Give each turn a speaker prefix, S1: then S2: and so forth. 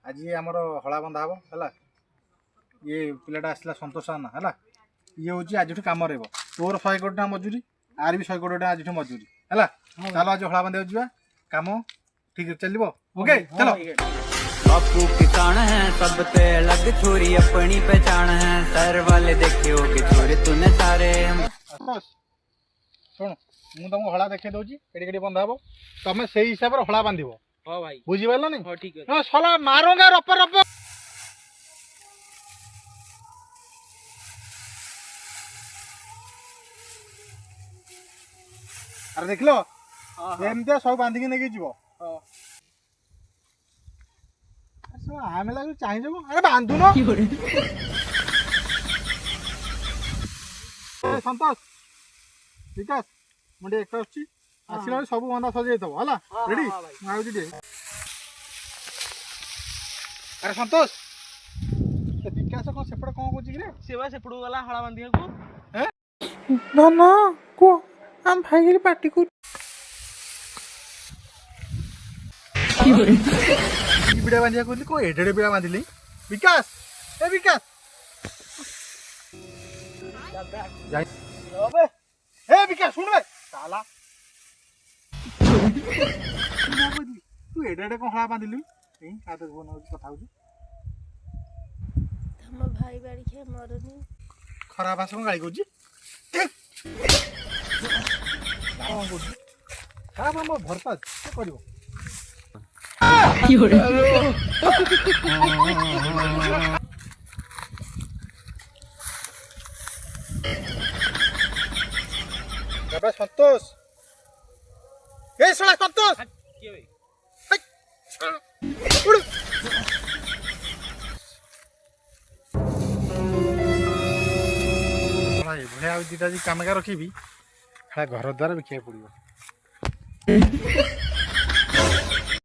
S1: आज आमर हला बंधा हम है ये पिलाटा आसला संतोष आना है ये हूँ आज कम रहा तोर 100 कोटी टाँग मजूरी आर भी 100 कोटी टाँग आज मजूरी है चलो आज हला बांधा जा कम ठीक चलो ओके चलो।
S2: बापू किसान है सबसे अलग छोरी अपनी पहचान है सर वाले देखियो कि छोरे तूने सारे
S1: शुण मुझे तुमको हला देखे दूसरी केड़ी बंधा हम तुम से हिसाब से हला बांध
S3: हाँ भाई
S1: बुझीपार नहीं
S3: हाँ ठीक है
S1: सला मारूंगा रप रप अरे देख लो एमती सब बांधिकी नहीं जीव आम लगे चाहिए अरे बांधु न संतोष विकास मुझे एक आसला सब बंधा सजाई थो है रेडी मुझे अरे संतोष विकास कौन सेपटे कौन कौन
S3: सेवा से पड़ू वाला हला बांधिया को
S1: ना ना को हम भाई पार्टी को बिड़ा बांधिया कहली कौन एडे बिड़ा बांधिली विकास ए विकास ए विकास सुन बे साला तू एडे कौन हला बांधिली काते फोन कथा हो
S4: हम भाई बाड़ी के मरनी
S1: खराब भाषा कौन गाड़ी कौन खराब हम भरता कर संतोष ए सला संतोष भाई दीटा जी कम रखी घर द्वार विका पड़ो।